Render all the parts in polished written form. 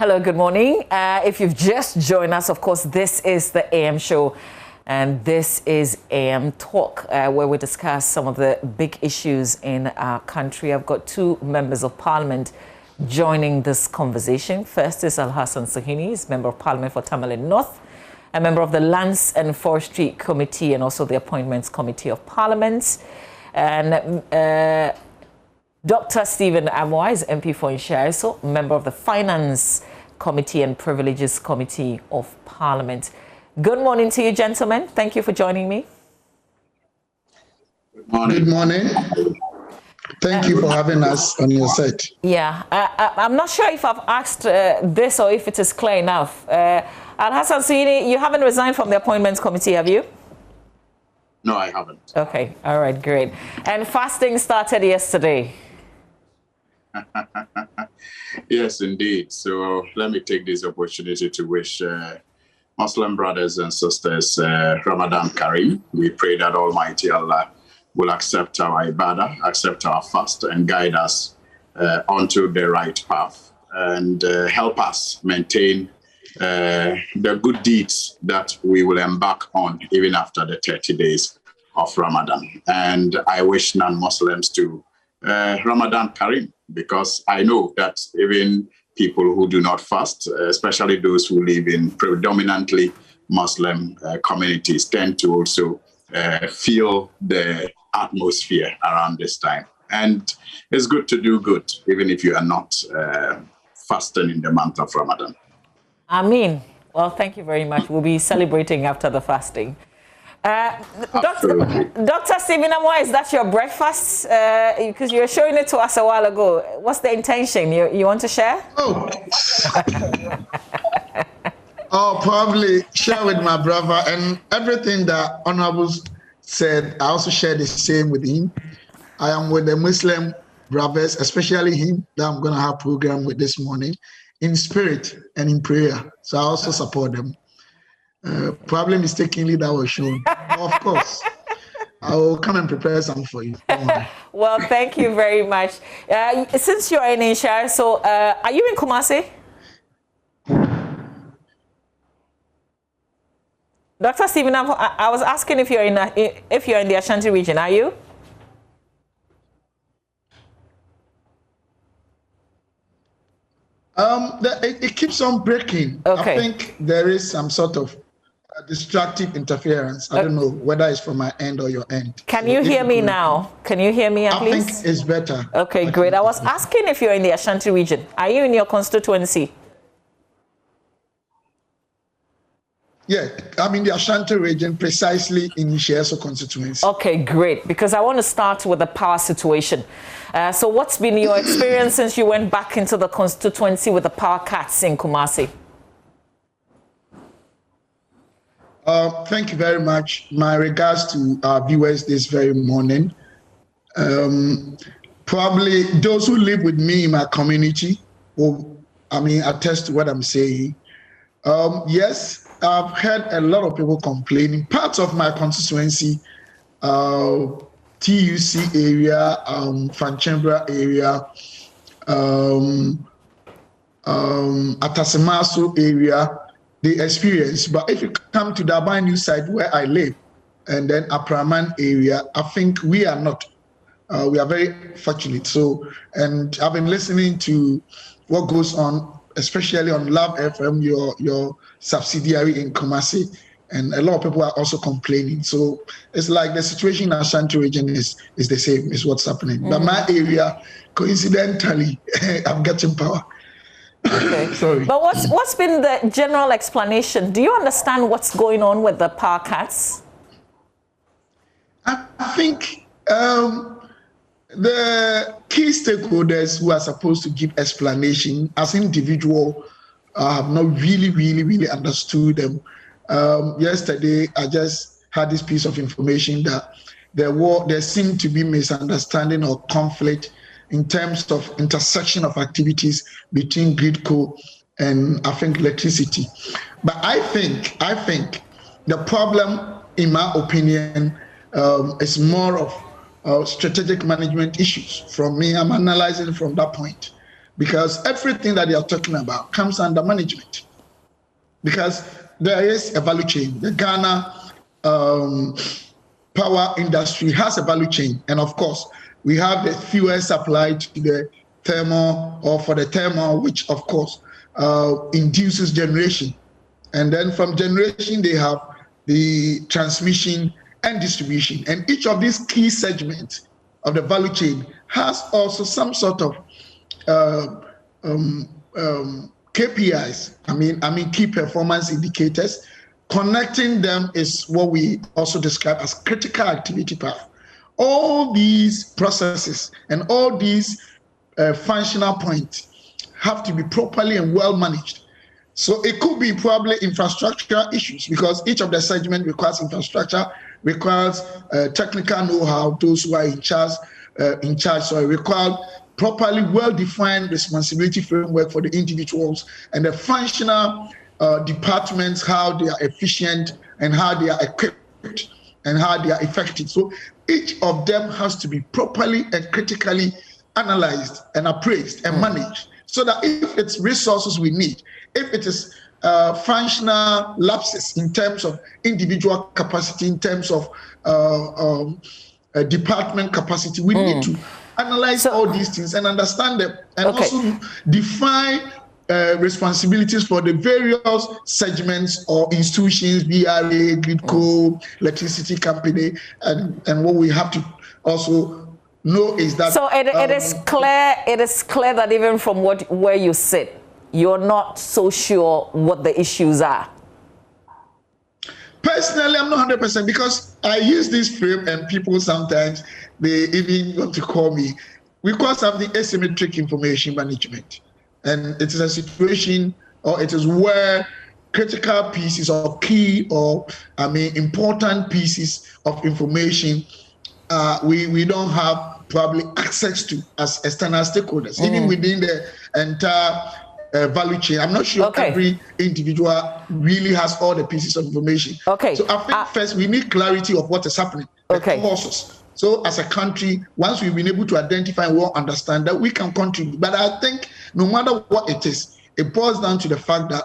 Hello, good morning. If you've just joined us, of course, this is the AM show, and this is AM Talk, where we discuss some of the big issues in our country. I've got two members of parliament joining this conversation. First is Alhassan Suhuyini, he's member of parliament for Tamale North, a member of the Lands and Forestry Committee and also the Appointments Committee of Parliament. And Dr. Stephen Amoah is MP for Nshaiso, member of the Finance Committee and Privileges Committee of Parliament. Good morning to you, gentlemen. Thank you for joining me. Good morning. Good morning. Thank you for having us on your set. Yeah, I'm not sure if I've asked this or if it is clear enough. Alhassan Suhuyini, you haven't resigned from the Appointments Committee, have you? No, I haven't. Okay, all right, great. And fasting started yesterday. Yes, indeed. So let me take this opportunity to wish Muslim brothers and sisters Ramadan Kareem. We pray that Almighty Allah will accept our ibadah, accept our fast, and guide us onto the right path, and help us maintain the good deeds that we will embark on even after the 30 days of Ramadan. And I wish non-Muslims to Ramadan Kareem, because I know that even people who do not fast, especially those who live in predominantly Muslim communities, tend to also feel the atmosphere around this time. And it's good to do good, even if you are not fasting in the month of Ramadan. Ameen. Well, thank you very much. We'll be celebrating after the fasting. Dr. Stephen Amoah, is that your breakfast? Because you were showing it to us a while ago. What's the intention? You want to share? Oh. Oh, probably share with my brother, and everything that Honorable said, I also share the same with him. I am with the Muslim brothers, especially him, that I'm going to have program with this morning, in spirit and in prayer. So I also support them. Probably mistakenly that was shown. Of course, I will come and prepare some for you. Well, thank you very much. Since you're in Nshaiso, so are you in Kumasi? Dr. Stephen, I was asking if you're in the Ashanti region. Are you? It keeps on breaking. Okay. I think there is some sort of distractive interference. I don't know whether it's from my end or your end. Can you hear me now? Can you hear me at least? I think it's better. Okay, great. I was asking if you're in the Ashanti region. Are you in your constituency? Yeah, I'm in the Ashanti region, precisely in Nshaiso constituency. Okay, great. Because I want to start with the power situation. So what's been your experience since you went back into the constituency with the power cuts in Kumasi? Thank you very much. My regards to our viewers this very morning. Probably those who live with me in my community will, attest to what I'm saying. Yes, I've heard a lot of people complaining. Parts of my constituency, TUC area, Fanchembra area, Atasimaso area, they experience. But if you come to the Aban New side where I live, and then Apraman area, I think we are not. We are very fortunate. So, and I've been listening to what goes on, especially on Love FM, your subsidiary in Kumasi, and a lot of people are also complaining. So it's like the situation in Ashanti region is the same, is what's happening. But my area, coincidentally, I'm getting power. Okay. Sorry. But what's been the general explanation? Do you understand what's going on with the power cuts? I think the key stakeholders who are supposed to give explanation as individual have not really understood them. Yesterday, I just had this piece of information that there seemed to be misunderstanding or conflict in terms of intersection of activities between GridCo and I think electricity. But I think the problem, in my opinion, is more of strategic management issues. From me, I'm analyzing from that point. because everything that they are talking about comes under management. Because there is a value chain. The Ghana power industry has a value chain. And of course, we have the fuel supply to the thermal, or for the thermal, which of course induces generation. And then from generation, they have the transmission and distribution. And each of these key segments of the value chain has also some sort of KPIs, I mean key performance indicators. Connecting them is what we also describe as critical activity path. All these processes and all these functional points have to be properly and well managed. So it could be probably infrastructural issues, because each of the segments requires infrastructure, requires technical know-how, those who are in charge, so it requires properly well-defined responsibility framework for the individuals and the functional departments, how they are efficient and how they are equipped and how they are effective. So each of them has to be properly and critically analyzed and appraised and managed, so that if it's resources we need, if it is functional lapses in terms of individual capacity, in terms of department capacity, we need to analyze all these things and understand them, and also define responsibilities for the various segments or institutions, BRA, GridCo, electricity company, and what we have to also know is that. So it is clear. It is clear that even from where you sit, you're not so sure what the issues are. Personally, I'm not 100%, because I use this frame and people sometimes, they even want to call me. We call something asymmetric information management. And it is a situation, or it is where critical pieces of key or, important pieces of information we don't have probably access to as external stakeholders, even within the entire value chain. I'm not sure every individual really has all the pieces of information. So I think first we need clarity of what is happening, the causes. So as a country, once we've been able to identify and well understand that, we can contribute. But I think no matter what it is, it boils down to the fact that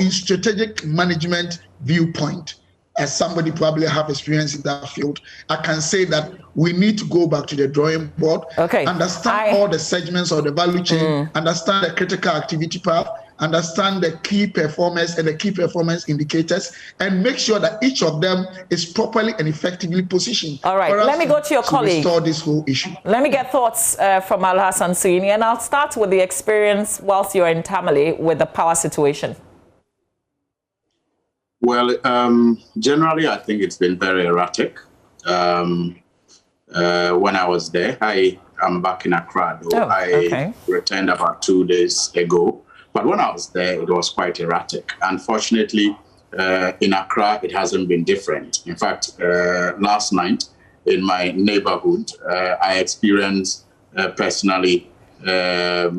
in strategic management viewpoint, as somebody probably have experience in that field, I can say that we need to go back to the drawing board, understand all the segments of the value chain, understand the critical activity path, understand the key performance and the key performance indicators, and make sure that each of them is properly and effectively positioned. All right, let me go to your colleague. Restore this whole issue. Let me get thoughts from Alhassan Suini, and I'll start with the experience whilst you're in Tamale with the power situation. Well, generally, I think it's been very erratic. When I was there, I am back in Accra, though. I returned about 2 days ago. But when I was there, it was quite erratic. Unfortunately, in Accra, it hasn't been different. In fact, last night in my neighborhood, I experienced personally the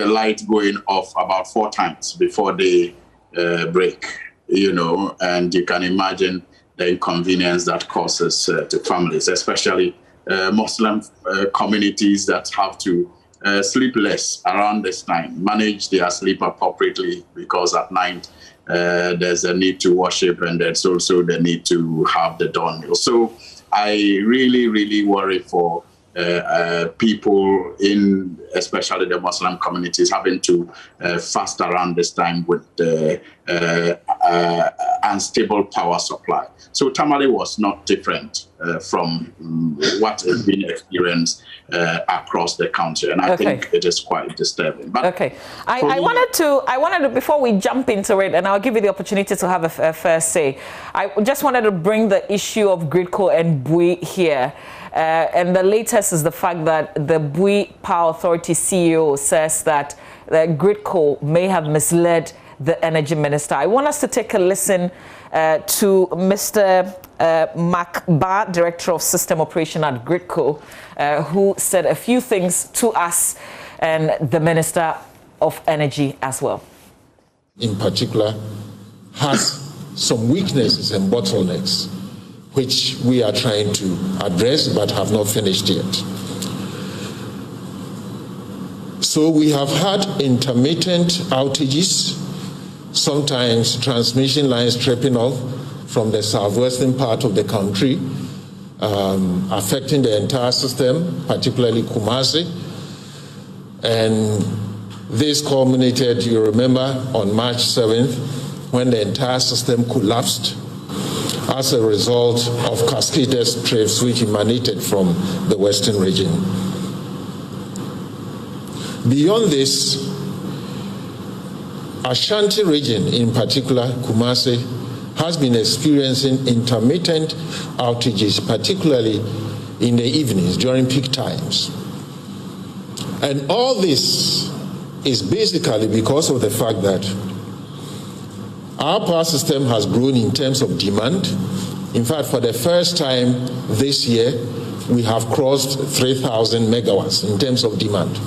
light going off about 4 times before the break. And you can imagine the inconvenience that causes to families, especially Muslim communities that have to sleep less around this time, manage their sleep appropriately, because at night there's a need to worship, and there's also the need to have the dawn meal. So I really, really worry for people in especially the Muslim communities having to fast around this time with the unstable power supply. So Tamale was not different from what has been experienced across the country, and I think it is quite disturbing. But I wanted to before we jump into it, and I'll give you the opportunity to have a first say. I just wanted to bring the issue of GridCo and Bui here. And the latest is the fact that the Bui Power Authority CEO says that the GridCo may have misled the energy minister. I want us to take a listen to Mr. Mark Ba, Director of System Operation at GridCo, who said a few things to us and the Minister of Energy as well. In particular, has some weaknesses and bottlenecks, which we are trying to address but have not finished yet. So we have had intermittent outages, sometimes transmission lines tripping off from the southwestern part of the country, affecting the entire system, particularly Kumasi. And this culminated, you remember, on March 7th, when the entire system collapsed as a result of cascaded drifts which emanated from the western region. Beyond this, Ashanti region, in particular Kumasi, has been experiencing intermittent outages, particularly in the evenings during peak times. And all this is basically because of the fact that our power system has grown in terms of demand. In fact, for the first time this year, we have crossed 3,000 megawatts in terms of demand.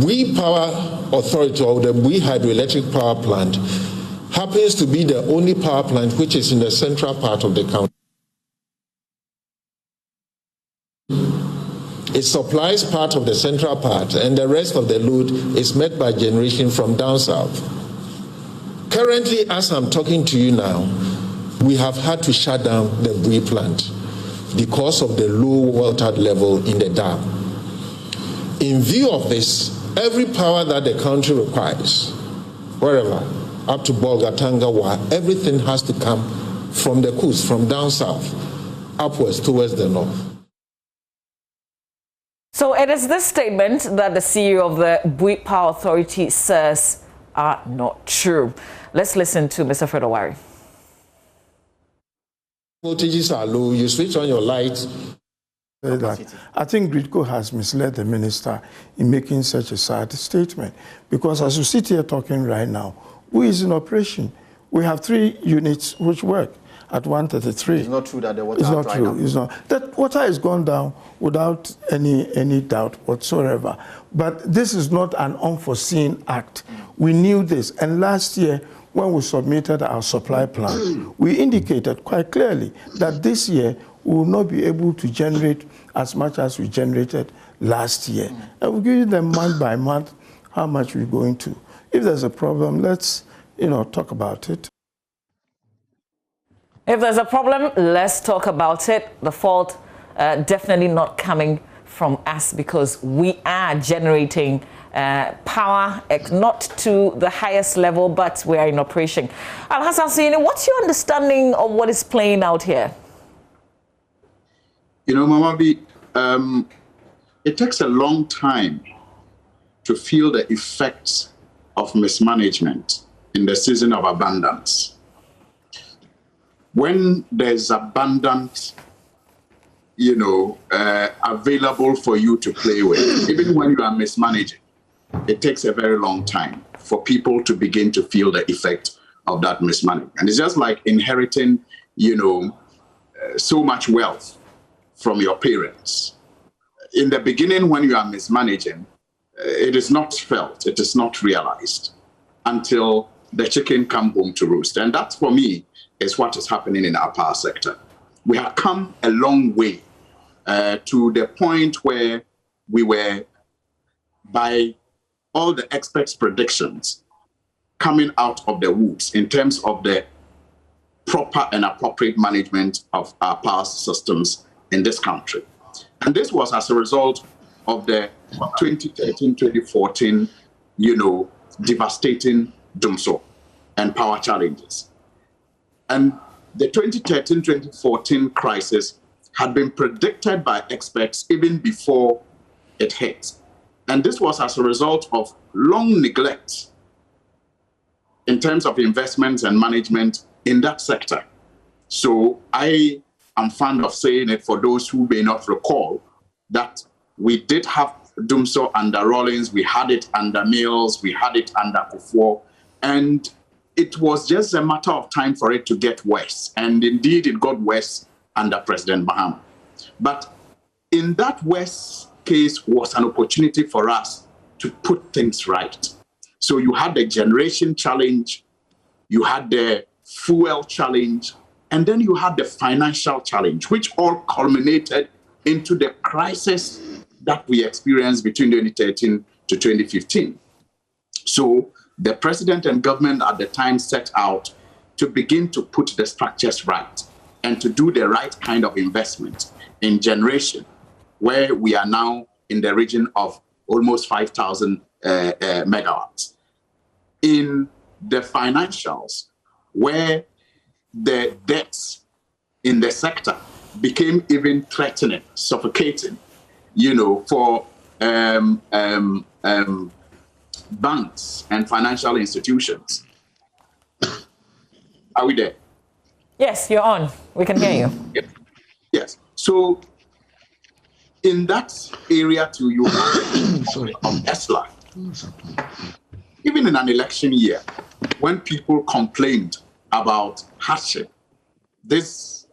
We Power Authority, or the We Hydroelectric Power Plant, happens to be the only power plant which is in the central part of the country. It supplies part of the central part, and the rest of the load is met by generation from down south. Currently, as I'm talking to you now, we have had to shut down the Bui plant because of the low water level in the dam. In view of this, every power that the country requires, wherever, up to Bolgatangawa, everything has to come from the coast, from down south, upwards towards the north. So it is this statement that the CEO of the Bui Power Authority says are not true. Let's listen to Mr. Fred Owari. Voltages are low, you switch on your lights. I think Gridco has misled the minister in making such a sad statement, because as you sit here talking right now, who is in operation? We have 3 units which work at 133. It's not true that the water is not dried true. up. It's not. That water has gone down without any doubt whatsoever. But this is not an unforeseen act. We knew this, and last year, when we submitted our supply plan, we indicated quite clearly that this year we will not be able to generate as much as we generated last year. And we'll give you them month by month how much we're going to. If there's a problem, let's talk about it. If there's a problem, let's talk about it. The fault definitely not coming from us, because we are generating power, not to the highest level, but we are in operation. Al-Hassan Sini, what's your understanding of what is playing out here? Mama B, it takes a long time to feel the effects of mismanagement in the season of abundance. When there's abundance, available for you to play with, even when you are mismanaging, it takes a very long time for people to begin to feel the effect of that mismanagement. And it's just like inheriting, so much wealth from your parents. In the beginning, when you are mismanaging, it is not felt, it is not realized until the chicken come home to roost. And that, for me, is what is happening in our power sector. We have come a long way to the point where we were, by all the experts' predictions, coming out of the woods in terms of the proper and appropriate management of our power systems in this country. And this was as a result of the 2013-2014, devastating Dumso and power challenges. And the 2013-2014 crisis had been predicted by experts even before it hit. And this was as a result of long neglect in terms of investments and management in that sector. So I am fond of saying it for those who may not recall that we did have Dumso under Rawlings, we had it under Mills, we had it under Kufuor, and it was just a matter of time for it to get worse. And indeed, it got worse under President Mahama. But in that worst case was an opportunity for us to put things right. So you had the generation challenge, you had the fuel challenge, and then you had the financial challenge, which all culminated into the crisis that we experienced between 2013 to 2015. So the president and government at the time set out to begin to put the structures right and to do the right kind of investment in generation, where we are now in the region of almost 5,000 megawatts. In the financials, where the debts in the sector became even threatening, suffocating, for banks and financial institutions. Are we there? Yes, you're on. We can hear you. Yes. So in that area too, you have of Tesla. Even in an election year, when people complained about hardship, this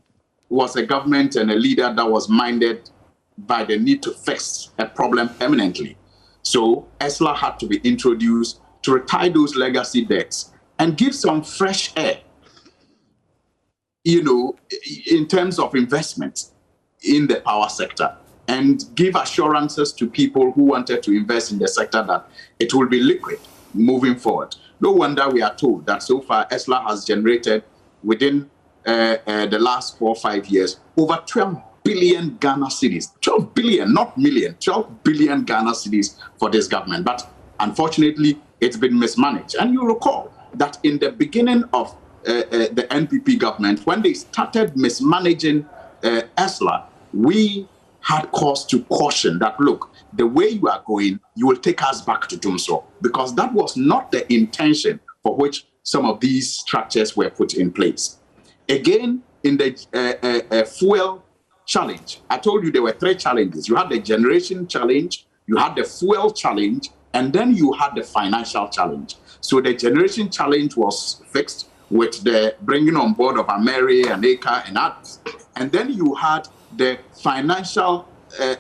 was a government and a leader that was minded by the need to fix a problem permanently. So ESLA had to be introduced to retire those legacy debts and give some fresh air, in terms of investments in the power sector, and give assurances to people who wanted to invest in the sector that it will be liquid moving forward. No wonder we are told that so far ESLA has generated within the last 4 or 5 years over 12 billion Ghana cedis. 12 billion, not million, 12 billion Ghana cedis for this government. But unfortunately, it's been mismanaged. And you recall that in the beginning of the NPP government, when they started mismanaging ESLA, we had cause to caution that, look, the way you are going, you will take us back to Dumso, because that was not the intention for which some of these structures were put in place. Again, in the fuel challenge, I told you there were 3 challenges. You had the generation challenge, you had the fuel challenge, and then you had the financial challenge. So the generation challenge was fixed with the bringing on board of Ameri and Eka and others. And then you had the financial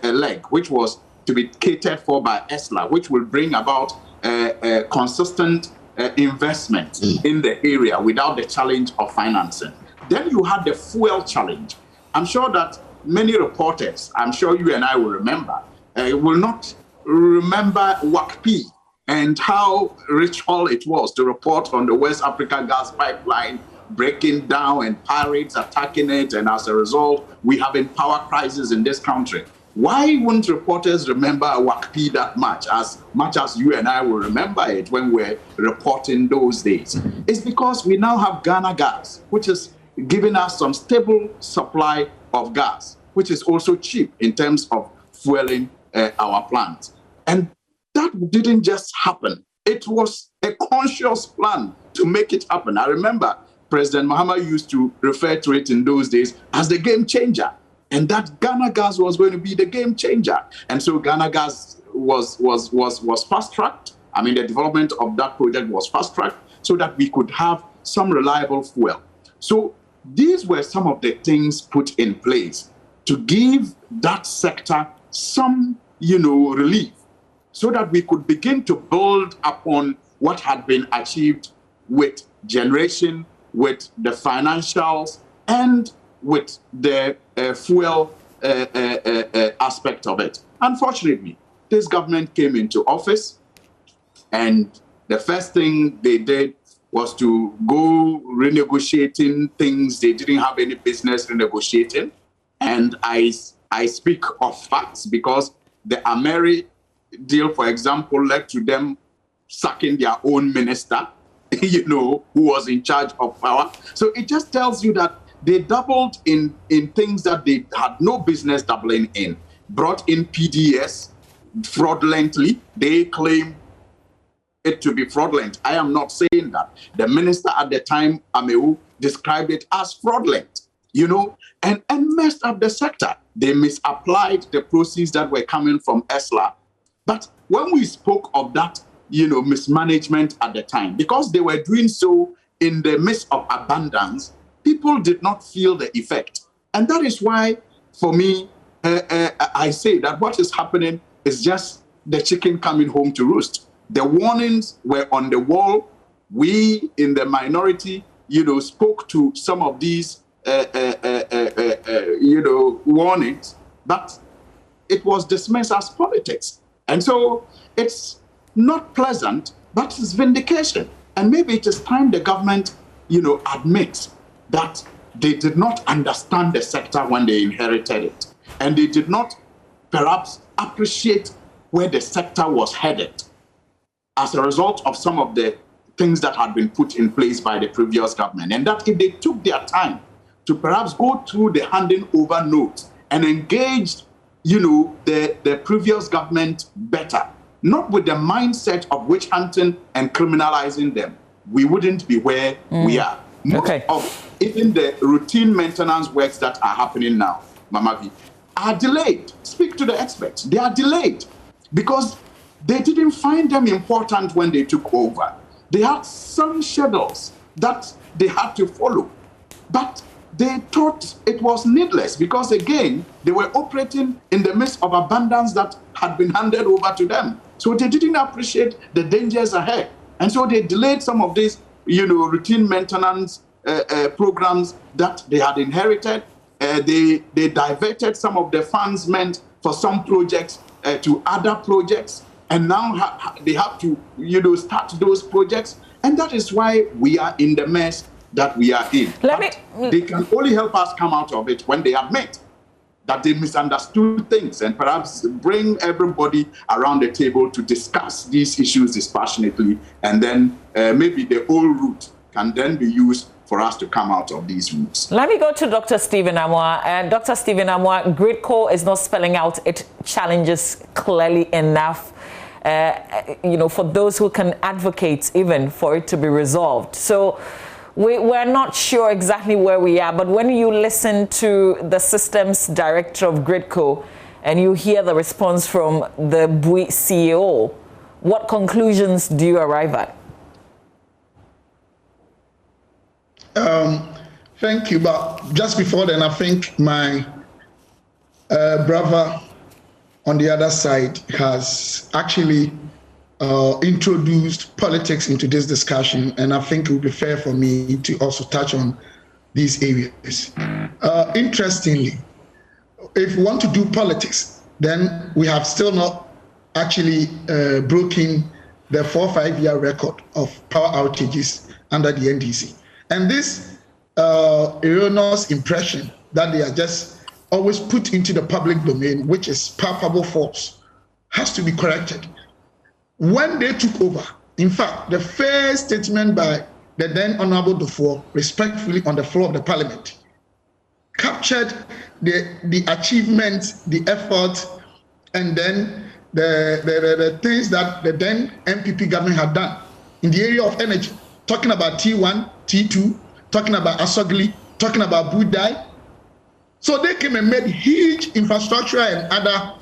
leg, which was to be catered for by ESLA, which will bring about consistent investment in the area without the challenge of financing. Then you had the fuel challenge. I'm sure that many reporters, I'm sure you and I will remember, will not remember WACP and how rich all it was to report on the West Africa gas pipeline breaking down and pirates attacking it, and as a result, we having power crisis in this country. Why wouldn't reporters remember WACP that much as you and I will remember it when we're reporting those days? It's because we now have Ghana Gas, which is giving us some stable supply of gas, which is also cheap in terms of fueling our plants. And that didn't just happen. It was a conscious plan to make it happen. I remember President Mahama used to refer to it in those days as the game changer, and that Ghana Gas was going to be the game changer. And so Ghana Gas was fast-tracked. I mean, the development of that project was fast-tracked so that we could have some reliable fuel. So these were some of the things put in place to give that sector some, relief, so that we could begin to build upon what had been achieved with generation, with the financials, and with the fuel aspect of it. Unfortunately, this government came into office, and the first thing they did was to go renegotiating things they didn't have any business renegotiating. And I speak of facts because the Ameri deal, for example, led to them sacking their own minister, who was in charge of power. So it just tells you that they doubled in things that they had no business doubling in. Brought in PDS fraudulently. They claim it to be fraudulent. I am not saying that. The minister at the time, Ameu, described it as fraudulent, and messed up the sector. They misapplied the proceeds that were coming from ESLA. But when we spoke of that, mismanagement at the time, because they were doing so in the midst of abundance, people did not feel the effect. And that is why, for me, I say that what is happening is just the chicken coming home to roost. The warnings were on the wall. We in the minority, spoke to some of these, warnings, but it was dismissed as politics. And so it's not pleasant, but it's vindication. And maybe it is time the government, admits that they did not understand the sector when they inherited it. And they did not perhaps appreciate where the sector was headed as a result of some of the things that had been put in place by the previous government. And that if they took their time to perhaps go through the handing over notes and engage, the previous government better, not with the mindset of witch hunting and criminalizing them, we wouldn't be where we are. Most of even the routine maintenance works that are happening now, Mama V, are delayed. Speak to the experts. They are delayed because they didn't find them important when they took over. They had some schedules that they had to follow, but they thought it was needless because, again, they were operating in the midst of abundance that had been handed over to them. So they didn't appreciate the dangers ahead. And so they delayed some of these, routine maintenance programs that they had inherited. They diverted some of the funds meant for some projects to other projects. And now they have to, start those projects. And that is why we are in the mess that we are in. They can only help us come out of it when they admit that they misunderstood things and perhaps bring everybody around the table to discuss these issues dispassionately. And then maybe the old route can then be used for us to come out of these routes. Let me go to Dr. Stephen Amoah. Dr. Stephen Amoah, GridCo is not spelling out its challenges clearly enough, for those who can advocate even for it to be resolved. So we're not sure exactly where we are, but when you listen to the systems director of GridCo and you hear the response from the BUI CEO, what conclusions do you arrive at? Thank you. But just before then, I think my brother on the other side has actually introduced politics into this discussion, and I think it would be fair for me to also touch on these areas. Interestingly, if we want to do politics, then we have still not actually broken the 4-5-year record of power outages under the NDC. And this erroneous impression that they are just always put into the public domain, which is palpable false, has to be corrected. When they took over, in fact, the first statement by the then Honorable Dufour, respectfully on the floor of the Parliament, captured the achievements, the effort, and then the things that the then MPP government had done in the area of energy, talking about T1, T2, talking about Asogli, talking about Budai. So they came and made huge infrastructure and other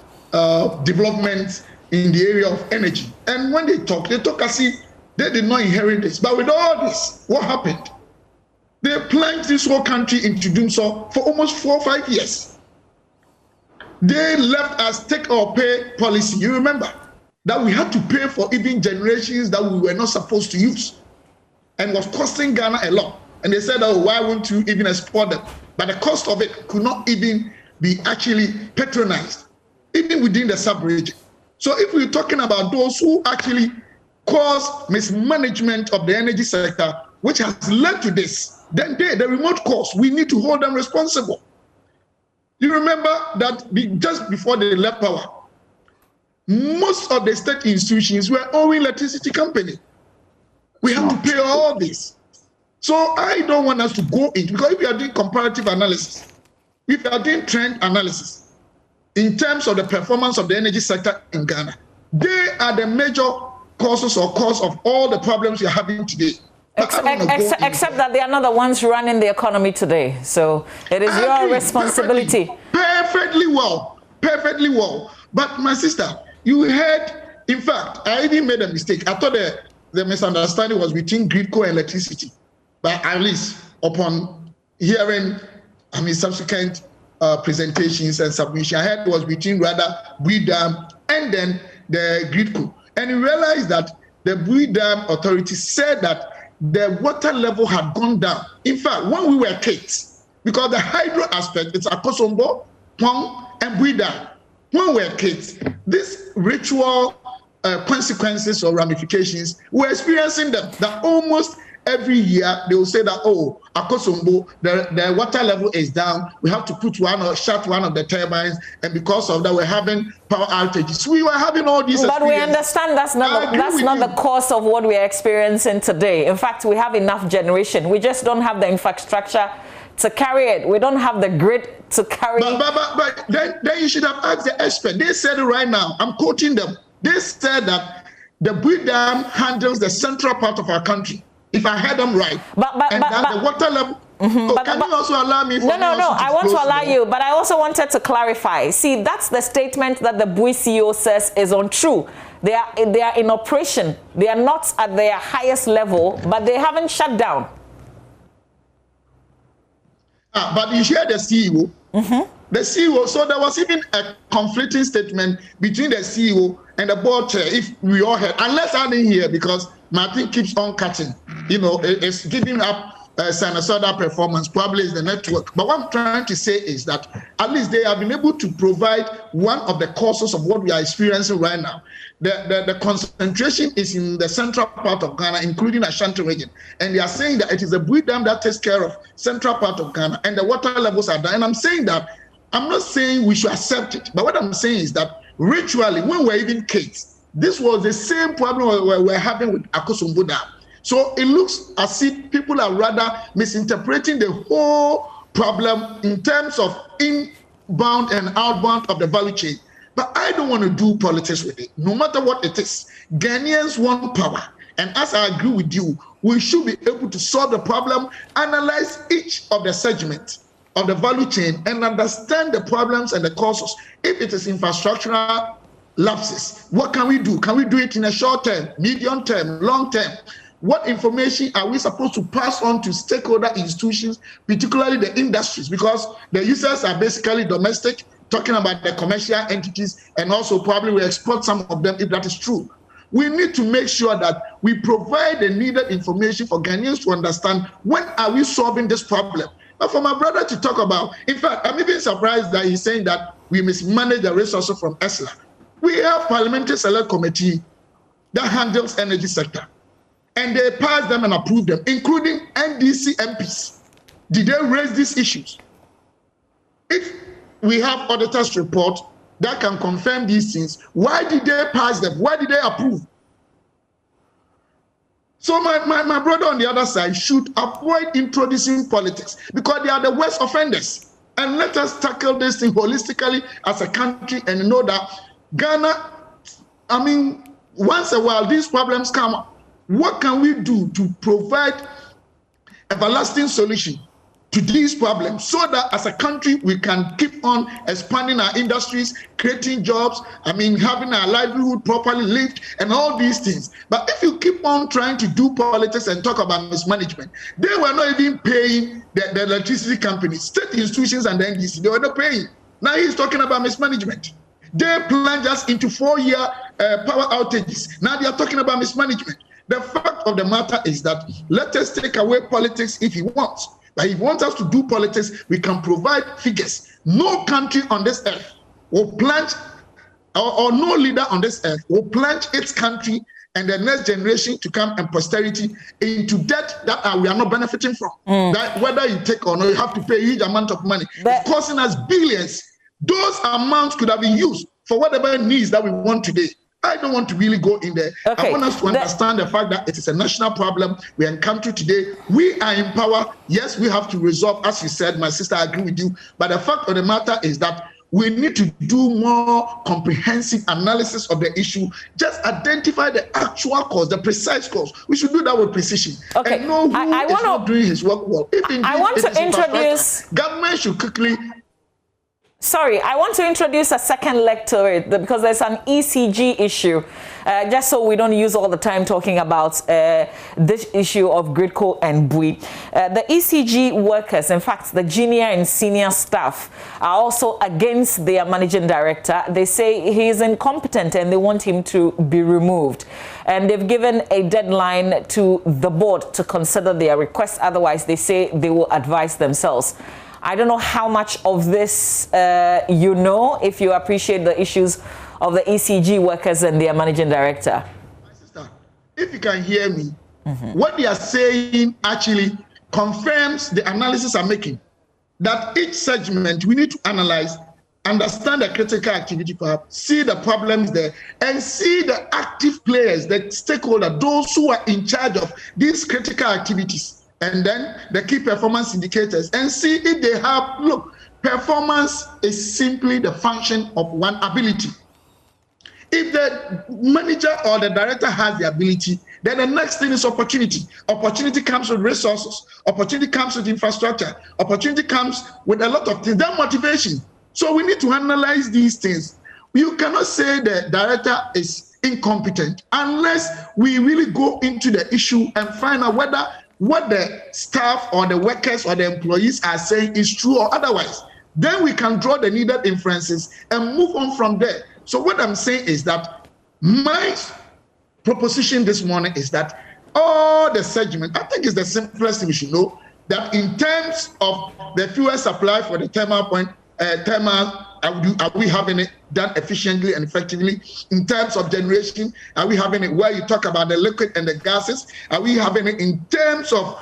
developments in the area of energy. And when they talk as if they did not inherit this. But with all this, what happened? They plunged this whole country into doing so for almost 4 or 5 years. They left us take or pay policy. You remember that we had to pay for even generations that we were not supposed to use, and was costing Ghana a lot. And they said, oh, why won't you even export them? But the cost of it could not even be actually patronized, even within the sub-region. So if we're talking about those who actually caused mismanagement of the energy sector, which has led to this, then the remote cause, we need to hold them responsible. You remember that just before they left power, most of the state institutions were owing electricity company. We have to pay all this. So I don't want us to go into, because if you are doing comparative analysis, if you are doing trend analysis, in terms of the performance of the energy sector in Ghana, they are the major causes or cause of all the problems we are having today. Except that they are not the ones running the economy today. So it is your responsibility. Perfectly well. But my sister, you heard, in fact, I even made a mistake. I thought the misunderstanding was between GridCo and electricity. But at least upon hearing, subsequent presentations and submission, I heard it was between rather Bui Dam and then the GridCo. And you realize that the Bui Dam authority said that the water level had gone down. In fact, when we were kids, because the hydro aspect, it's Akosombo, Pong, and Bui Dam. when we're kids, this ritual consequences or ramifications, we're experiencing them. That almost every year they will say that, oh, Akosombo, the water level is down. We have to shut one of the turbines, and because of that, we're having power outages. We were having all these. But we understand that's not the cause of what we are experiencing today. In fact, we have enough generation. We just don't have the infrastructure to carry it. We don't have the grid to carry it. But then you should have asked the expert. They said it right now. I'm quoting them. They said that the Bui Dam handles the central part of our country. If I heard them right. But the water level. Mm-hmm. Can you also allow me? No. I want to allow you, but I also wanted to clarify. See, that's the statement that the Bui CEO says is untrue. They are in operation. They are not at their highest level, but they haven't shut down. But you hear the CEO. Mm-hmm. The CEO. So there was even a conflicting statement between the CEO and the board chair. If we all heard, unless I didn't hear, because Martin keeps on cutting. You know, it's giving up sinusoidal performance. Probably is the network. But what I'm trying to say is that at least they have been able to provide one of the causes of what we are experiencing right now. The concentration is in the central part of Ghana, including Ashanti region. And they are saying that it is a Bui Dam that takes care of central part of Ghana, and the water levels are down. And I'm saying that, I'm not saying we should accept it, but what I'm saying is that ritually, when we're even kids, this was the same problem we're having with Akosombo Dam. So it looks as if people are rather misinterpreting the whole problem in terms of inbound and outbound of the value chain. But I don't want to do politics with it, no matter what it is. Ghanaians want power. And as I agree with you, we should be able to solve the problem, analyze each of the segments of the value chain, and understand the problems and the causes. If it is infrastructural lapses, what can we do? Can we do it in a short term, medium term, long term? What information are we supposed to pass on to stakeholder institutions, particularly the industries? Because the users are basically domestic, talking about the commercial entities, and also probably we export some of them if that is true. We need to make sure that we provide the needed information for Ghanaians to understand when are we solving this problem. But for my brother to talk about, in fact, I'm even surprised that he's saying that we mismanage the resources from ESLA. We have Parliamentary Select Committee that handles energy sector, and they pass them and approve them, including NDC MPs. Did they raise these issues? If we have auditors' report that can confirm these things, why did they pass them? Why did they approve? So my brother on the other side should avoid introducing politics, because they are the worst offenders. And let us tackle this thing holistically as a country and know that Ghana, I mean, once a while these problems come up. What can we do to provide everlasting solution to these problems, so that as a country we can keep on expanding our industries, creating jobs, I mean, having our livelihood properly lived and all these things. But if you keep on trying to do politics and talk about mismanagement, they were not even paying the electricity companies, state institutions and the NDC, they were not paying. Now he's talking about mismanagement. They plunged us into 4-year power outages. Now they are talking about mismanagement. The fact of the matter is that let us take away politics if he wants. But if he wants us to do politics, we can provide figures. No country on this earth will plunge, or no leader on this earth will plunge its country and the next generation to come and posterity into debt that we are not benefiting from. That whether you take or not, you have to pay a huge amount of money. It's costing us billions. Those amounts could have been used for whatever needs that we want today. I don't want to really go in there. Okay. I want us to understand the fact that it is a national problem we encounter today. We are in power. Yes, we have to resolve, as you said, my sister, I agree with you. But the fact of the matter is that we need to do more comprehensive analysis of the issue. Just identify the actual cause, the precise cause. We should do that with precision. Okay. And know who is not doing his work well. If indeed I want to introduce... Government should quickly... Sorry, I want to introduce a second leg to it because there's an ECG issue, just so we don't use all the time talking about this issue of Gridco and Bui. The ECG workers, in fact, the junior and senior staff, are also against their managing director. They say he is incompetent and they want him to be removed. And they've given a deadline to the board to consider their request. Otherwise, they say they will advise themselves. I don't know how much of this you know, if you appreciate the issues of the ECG workers and their managing director. My sister, if you can hear me, what they are saying actually confirms the analysis I'm making, that each segment we need to analyze, understand the critical activity perhaps, see the problems there, and see the active players, the stakeholders, those who are in charge of these critical activities, and then the key performance indicators, and see if they have, look, performance is simply the function of one ability. If the manager or the director has the ability, then the next thing is opportunity. Opportunity comes with resources. Opportunity comes with infrastructure. Opportunity comes with a lot of things. Then motivation. So we need to analyze these things. You cannot say the director is incompetent unless we really go into the issue and find out whether what the staff or the workers or the employees are saying is true or otherwise. Then we can draw the needed inferences and move on from there. So what I'm saying is that my proposition this morning is that all the segment, I think it's the simplest thing we should know, that in terms of the fuel supply for the thermal point, are we having it done efficiently and effectively? In terms of generation, are we having it where you talk about the liquid and the gases? Are we having it in terms of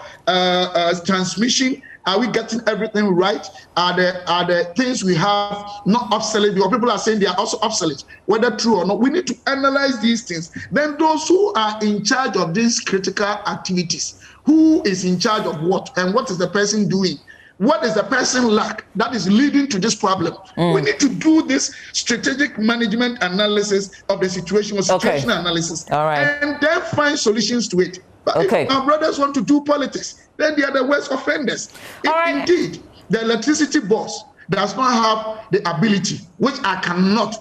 transmission? Are we getting everything right? Are the things we have not obsolete? Or people are saying they are also obsolete, whether true or not. We need to analyze these things. Then those who are in charge of these critical activities, who is in charge of what, and what is the person doing? What is the person lack that is leading to this problem? We need to do this strategic management analysis of the situation, or situational analysis, and then find solutions to it. But if our brothers want to do politics, then they are the worst offenders. If indeed the electricity boss does not have the ability, which I cannot,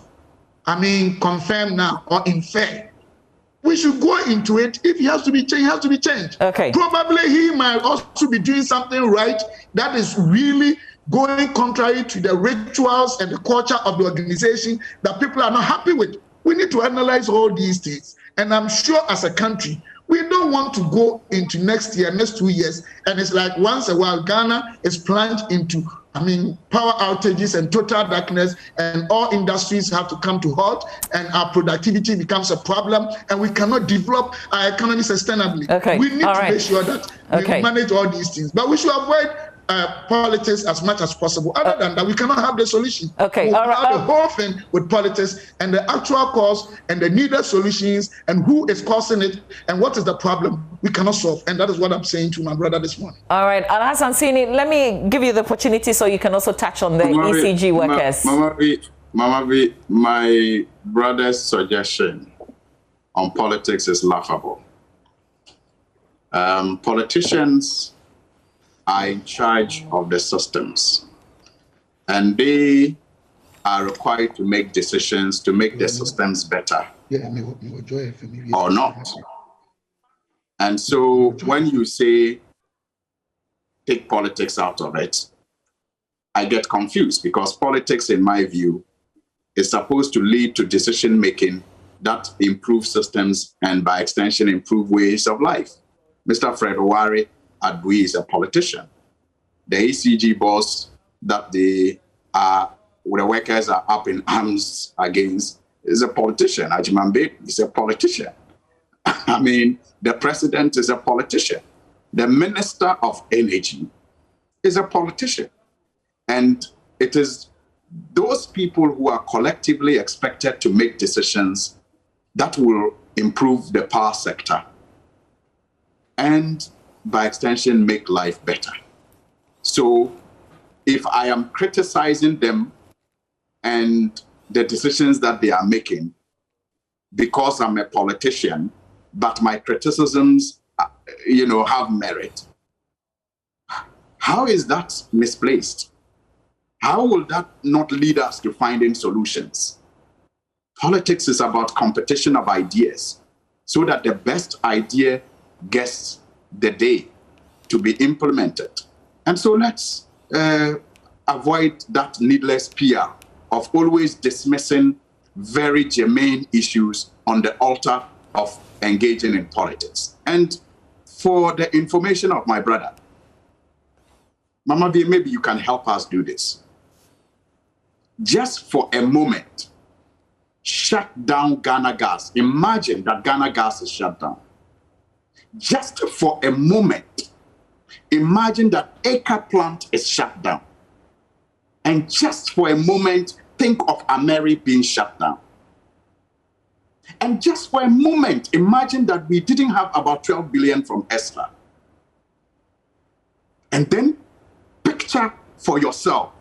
confirm now or infer, we should go into it. If he has to be changed, he has to be changed. Probably he might also be doing something right that is really going contrary to the rituals and the culture of the organization that people are not happy with. We need to analyze all these things. And I'm sure as a country, we don't want to go into next 2 years, and it's like once a while Ghana is plunged into, power outages and total darkness, and all industries have to come to halt, and our productivity becomes a problem, and we cannot develop our economy sustainably. We need to make sure that we manage all these things, but we should avoid politics as much as possible. Other than that, we cannot have the solution. We'll have the whole thing with politics and the actual cause and the needed solutions and who is causing it and what is the problem we cannot solve. And that is what I'm saying to my brother this morning. All right, Alhassan Sini, let me give you the opportunity so you can also touch on the ECG workers. Mama V, my brother's suggestion on politics is laughable. Politicians are in charge of the systems, and they are required to make decisions to make the systems better or not. And so when you say take politics out of it, I get confused, because politics, in my view, is supposed to lead to decision making that improve systems and by extension improve ways of life. Mr. Fred Owari Adui is a politician. The ECG boss that the workers are up in arms against is a politician. Ajimambe is a politician. The president is a politician. The Minister of Energy is a politician. And it is those people who are collectively expected to make decisions that will improve the power sector and by extension, make life better. So if I am criticizing them and the decisions that they are making because I'm a politician, but my criticisms, have merit, how is that misplaced? How will that not lead us to finding solutions? Politics is about competition of ideas so that the best idea gets the day to be implemented. And so let's avoid that needless PR of always dismissing very germane issues on the altar of engaging in politics. And for the information of my brother, Mama V, maybe you can help us do this. Just for a moment, shut down Ghana Gas. Imagine that Ghana Gas is shut down. Just for a moment, imagine that Acre plant is shut down. And just for a moment, think of Ameri being shut down. And just for a moment, imagine that we didn't have about 12 billion from ESLA. And then picture for yourself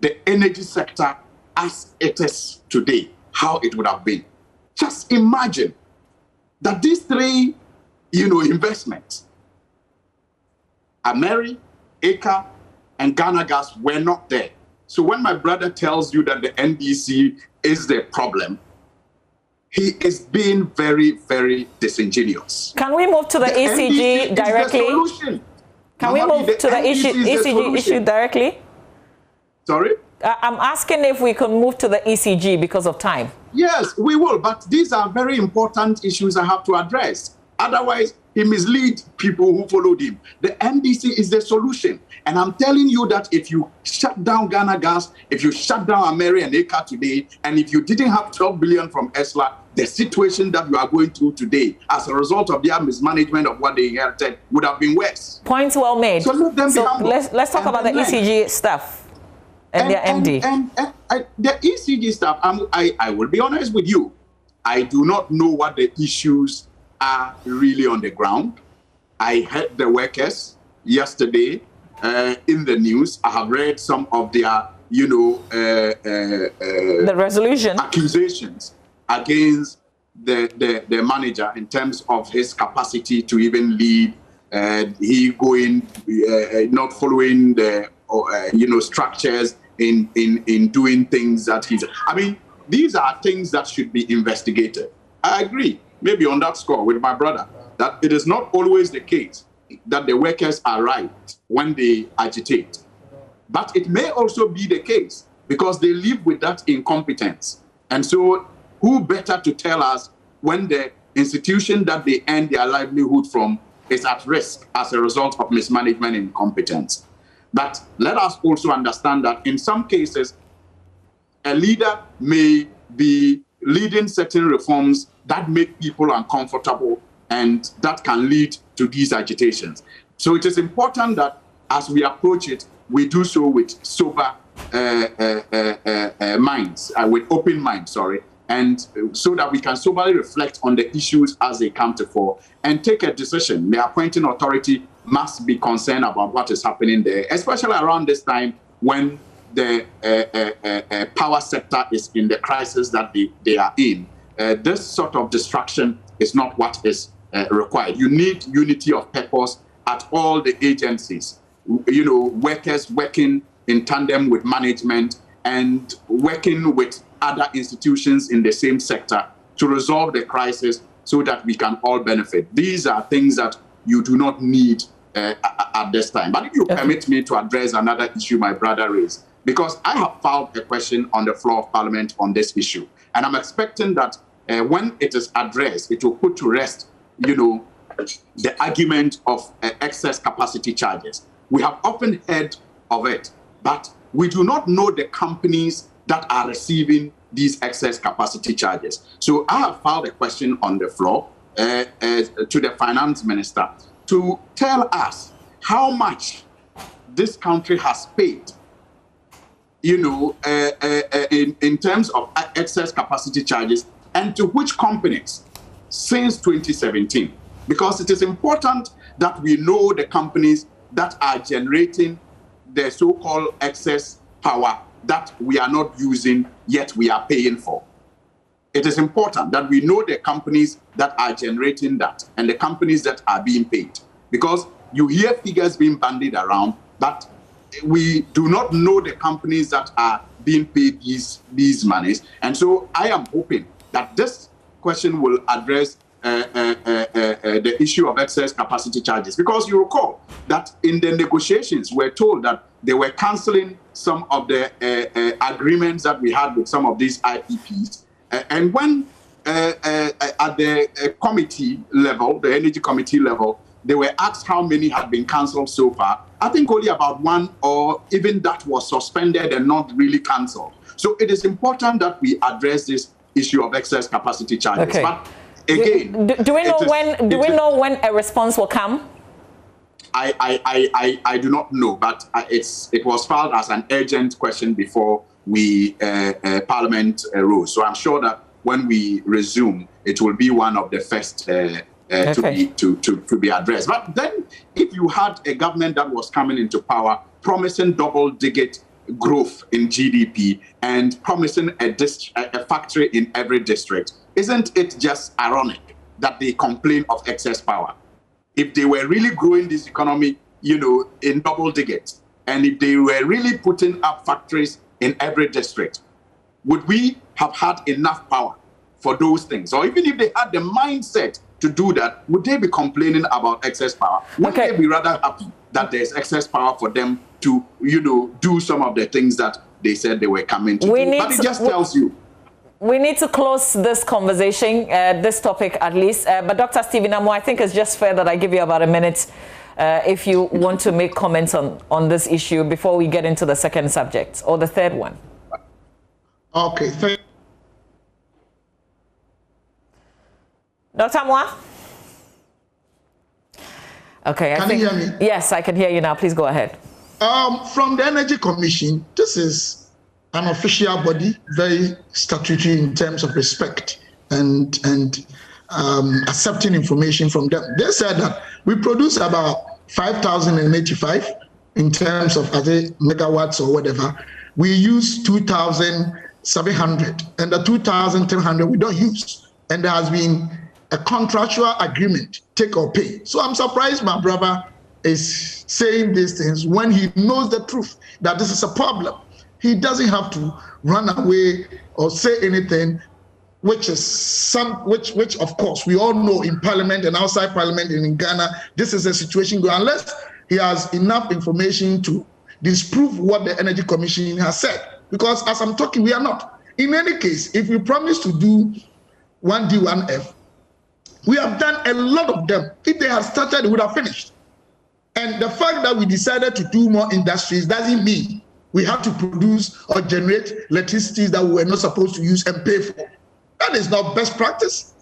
the energy sector as it is today, how it would have been. Just imagine that these three, investments, Ameri, Acre, and Ghana Gas were not there. So when my brother tells you that the NDC is the problem, he is being very, very disingenuous. Can we move to the ECG directly? Can we move to the ECG issue directly? Sorry? I'm asking if we can move to the ECG because of time. Yes, we will, but these are very important issues I have to address. Otherwise, he misleads people who followed him. The NDC is the solution. And I'm telling you that if you shut down Ghana Gas, if you shut down Ameri and Acre today, and if you didn't have 12 billion from ESLA, the situation that you are going through today as a result of their mismanagement of what they inherited would have been worse. Points well made. So let them be humble. Let's talk about the ECG stuff and their MD. And the ECG stuff, I will be honest with you. I do not know what the issues are really on the ground. I heard the workers yesterday in the news. I have read some of their, the resolution accusations against the manager in terms of his capacity to even lead. He going not following the structures in doing things that he's. I mean, these are things that should be investigated. I agree, maybe on that score with my brother, that it is not always the case that the workers are right when they agitate. But it may also be the case because they live with that incompetence. And so who better to tell us when the institution that they earn their livelihood from is at risk as a result of mismanagement and incompetence? But let us also understand that in some cases, a leader may be leading certain reforms that make people uncomfortable, and that can lead to these agitations. So it is important that as we approach it, we do so with sober minds, with open minds, and so that we can soberly reflect on the issues as they come to fore and take a decision. The appointing authority must be concerned about what is happening there, especially around this time when the power sector is in the crisis that they are in. This sort of distraction is not what is required. You need unity of purpose at all the agencies. Workers working in tandem with management and working with other institutions in the same sector to resolve the crisis so that we can all benefit. These are things that you do not need at this time. But if you permit me to address another issue my brother raised, because I have filed a question on the floor of Parliament on this issue, and I'm expecting that when it is addressed, it will put to rest, the argument of excess capacity charges. We have often heard of it, but we do not know the companies that are receiving these excess capacity charges. So I have filed a question on the floor to the finance minister to tell us how much this country has paid, in terms of excess capacity charges, and to which companies since 2017. Because it is important that we know the companies that are generating the so-called excess power that we are not using, yet we are paying for. It is important that we know the companies that are generating that and the companies that are being paid. Because you hear figures being bandied around, but we do not know the companies that are being paid these monies. And so I am hoping that this question will address the issue of excess capacity charges. Because you recall that in the negotiations, we're told that they were cancelling some of the agreements that we had with some of these IPPs. And when at the committee level, the energy committee level, they were asked how many had been cancelled so far. I think only about one, or even that was suspended and not really cancelled. So it is important that we address this issue of excess capacity charges. Okay. But again, do we know when a response will come? I do not know, but it was filed as an urgent question before Parliament rose. So I'm sure that when we resume, it will be one of the first to be addressed. But then, if you had a government that was coming into power, promising double-digit growth in GDP and promising a factory in every district, isn't it just ironic that they complain of excess power? If they were really growing this economy, in double digits, and if they were really putting up factories in every district, would we have had enough power for those things? Or even if they had the mindset to do that, would they be complaining about excess power? Would they be rather happy that there's excess power for them to, do some of the things that they said they were coming to do? But it just tells you. We need to close this conversation, this topic at least. But Dr. Stephen Amo, I think it's just fair that I give you about a minute if you want to make comments on this issue before we get into the second subject or the third one. Okay, thank you. Dr. Amo? Okay, Can you hear me? Yes, I can hear you now. Please go ahead. From the Energy Commission, this is an official body, very statutory in terms of respect and accepting information from them. They said that we produce about 5,085 in terms of megawatts or whatever. We use 2,700, and the 2,300 we don't use. And there has been a contractual agreement, take or pay. So I'm surprised my brother is saying these things when he knows the truth that this is a problem. He doesn't have to run away or say anything, which of course we all know in Parliament and outside Parliament and in Ghana, this is a situation going, unless he has enough information to disprove what the Energy Commission has said. Because as I'm talking, we are not. In any case, if we promise to do 1D, 1F, we have done a lot of them. If they had started, it would have finished. And the fact that we decided to do more industries doesn't mean we have to produce or generate electricity that we were not supposed to use and pay for. That is not best practice.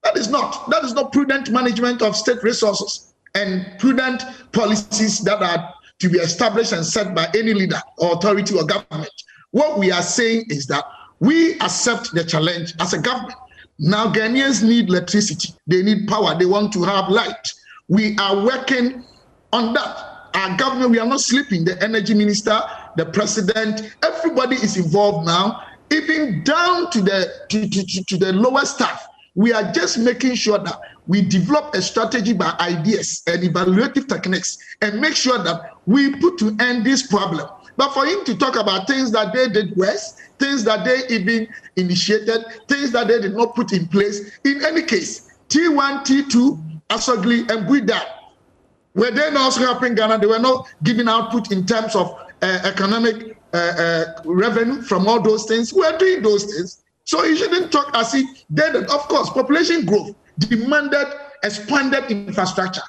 That is not prudent management of state resources and prudent policies that are to be established and set by any leader or authority or government. What we are saying is that we accept the challenge as a government. Now Ghanaians need electricity. They need power. They want to have light. We are working on that. Our government, we are not sleeping. The energy minister, the president, everybody is involved now, even down to the lower staff. We are just making sure that we develop a strategy by ideas and evaluative techniques and make sure that we put to end this problem. But for him to talk about things that they did worse, things that they even initiated, things that they did not put in place, in any case, T1, T2, Asogli, and Buida, were they not also helping Ghana? They were not giving output in terms of economic revenue from all those things. We are doing those things. So you shouldn't talk as if they did. Of course, population growth demanded expanded infrastructure.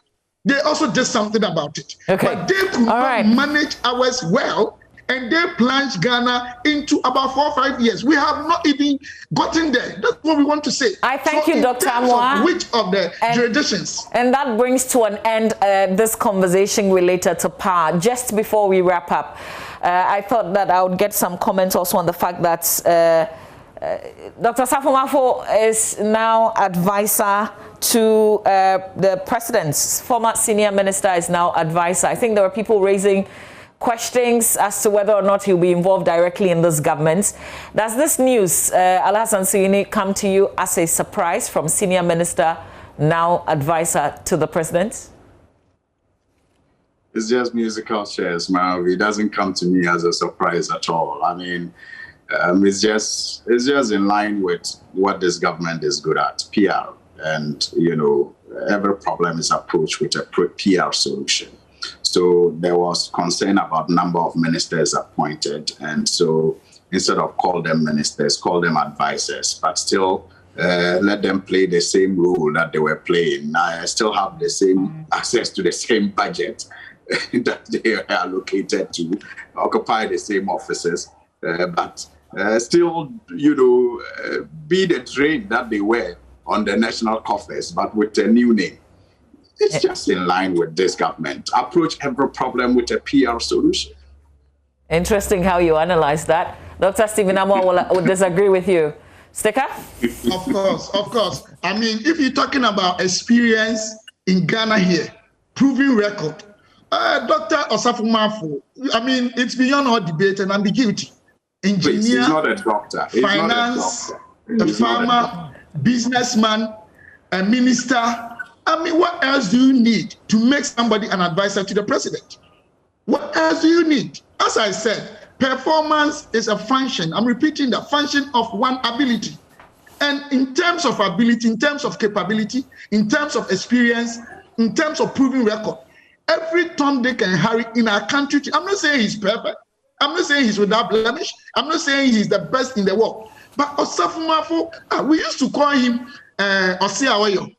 They also did something about it. Okay. But they could not manage ours well, and they plunged Ghana into about 4 or 5 years. We have not even gotten there. That's what we want to say. I thank you, Dr. Amoah. Which of the jurisdictions? And that brings to an end this conversation related to power. Just before we wrap up, I thought that I would get some comments also on the fact that Dr. Safo is now advisor to the president's former senior minister is now advisor. I think there were people raising questions as to whether or not he'll be involved directly in this government. Does this news, Alhassan Suini, come to you as a surprise from senior minister, now advisor to the president? It's just musical chairs, man. It doesn't come to me as a surprise at all. I mean, it's just in line with what this government is good at, PR. And, every problem is approached with a PR solution. So there was concern about number of ministers appointed. And so instead of call them ministers, call them advisors. But still, let them play the same role that they were playing. I still have the same access to the same budget that they are allocated to, occupy the same offices, but still, be the drain that they were on the national coffers, but with a new name. It's just in line with this government. Approach every problem with a PR solution. Interesting how you analyze that. Dr. Stephen Amoah will disagree with you. Sticker? Of course. I mean, if you're talking about experience in Ghana here, proven record, Dr. Osafo Maafo, I mean, it's beyond all debate and ambiguity. Engineer, he's not a doctor. Finance, a farmer, businessman, a minister. I mean, what else do you need to make somebody an advisor to the president? What else do you need? As I said, performance is a function. I'm repeating the function of one ability. And in terms of ability, in terms of capability, in terms of experience, in terms of proven record, every Tom, Dick, and Harry in our country, I'm not saying he's perfect. I'm not saying he's without blemish. I'm not saying he's the best in the world. But Osafo Maafo, we used to call him Osi Awoyo.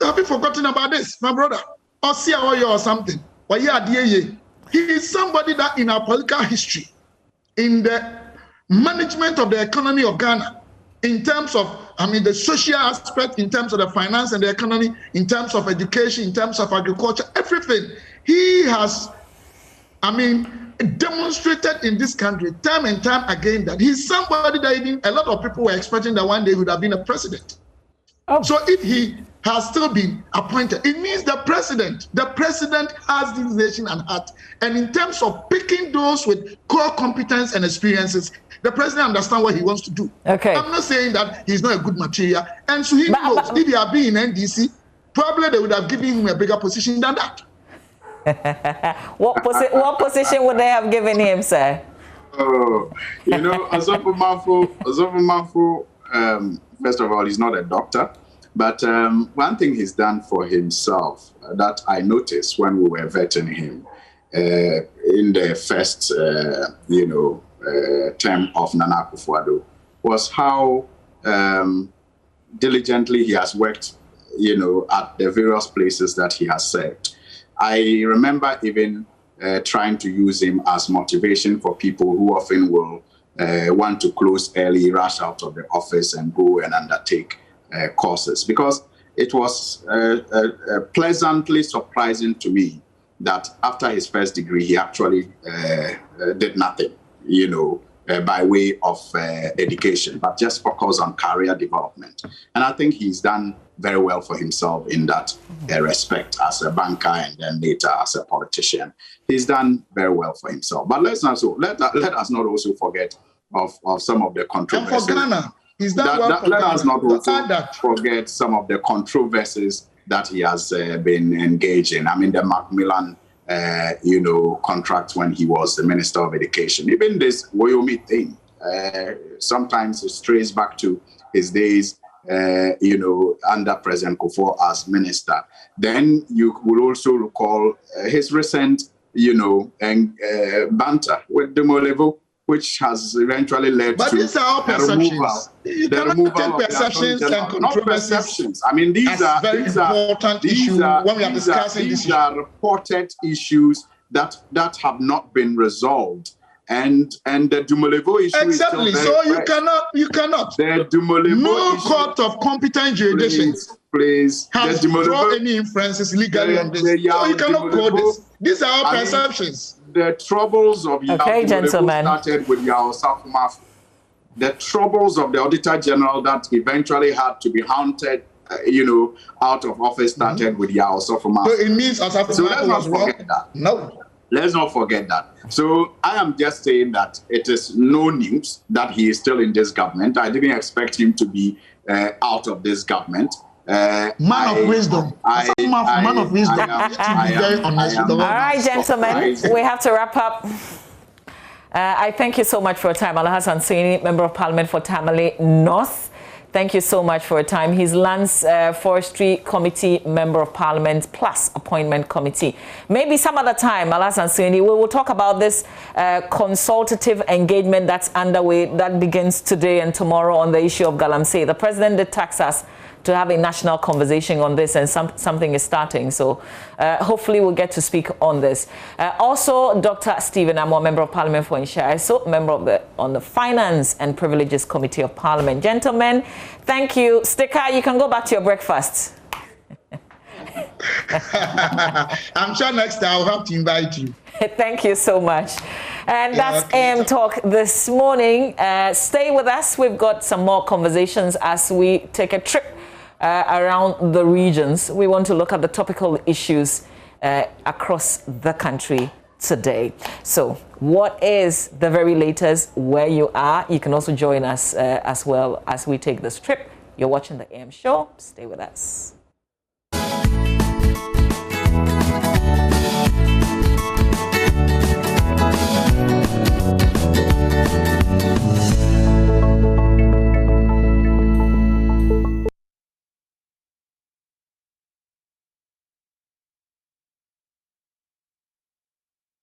Have you forgotten about this, my brother? Osi Awoyo or something. He is somebody that in our political history, in the management of the economy of Ghana, in terms of, I mean, the social aspect, in terms of the finance and the economy, in terms of education, in terms of agriculture, everything, he has, I mean, demonstrated in this country time and time again that he's somebody that even a lot of people were expecting that one day he would have been a president. So if he has still been appointed, it means the president has this nation at heart. And in terms of picking those with core competence and experiences, the president understands what he wants to do. Okay. I'm not saying that he's not a good material. And so he knows if he had been in NDC, probably they would have given him a bigger position than that. What position would they have given him, sir? Oh, Osafo Maafo, first of all, he's not a doctor. But one thing he's done for himself that I noticed when we were vetting him in the first, term of Nana Akufo-Addo was how diligently he has worked, at the various places that he has served. I remember even trying to use him as motivation for people who often will want to close early, rush out of the office and go and undertake courses, because it was pleasantly surprising to me that after his first degree, he actually did nothing, by way of education, but just focused on career development. And I think he's done very well for himself in that respect as a banker and then later as a politician. He's done very well for himself. But let us not also forget of some of the controversies. And for Ghana, he's done well for let Ghana. us not also forget some of the controversies that he has been engaged in. I mean, the Macmillan contract when he was the Minister of Education. Even this Woyomi thing, sometimes it strays back to his days, under President Kufuor as minister. Then you will also recall his recent, banter with Demolevo, which has eventually led to these are all perceptions. You cannot take perceptions and controversies. Not perceptions. I mean, these are very important issues when we are discussing this. These are reported issues that have not been resolved. And the Dumolevo issue exactly. is still very so you cannot. The Dumolevo no issue, court of competent jurisdiction has drawn any inferences legally on this. So you cannot call this. These are our perceptions. The troubles of Dumolevo started with Osafo Maafo. The troubles of the Auditor General that eventually had to be haunted, out of office started with Osafo Maafo. So it means Osafo Maafo was wrong? No. Let's not forget that. So I am just saying that it is no news that he is still in this government. I didn't expect him to be out of this government. Man of wisdom. Man of wisdom. All right, gentlemen, we have to wrap up. I thank you so much for your time. Alhassan Sini, Member of Parliament for Tamale North. Thank you so much for your time. He's Lands Forestry Committee Member of Parliament plus Appointment Committee. Maybe some other time, Alas Ansini, we will talk about this consultative engagement that's underway that begins today and tomorrow on the issue of Galamsey. The president did tax us to have a national conversation on this, and something is starting. So hopefully we'll get to speak on this. Also, Dr. Stephen Amo, Member of Parliament for Nshai, so member on the Finance and Privileges Committee of Parliament. Gentlemen, thank you. Sticker, you can go back to your breakfast. I'm sure next time I'll have to invite you. Thank you so much. And that's AM Talk this morning. Stay with us. We've got some more conversations as we take a trip around the regions. We want to look at the topical issues across the country today. So what is the very latest where you are? You can also join us as well as we take this trip. You're watching the AM show. Stay with us.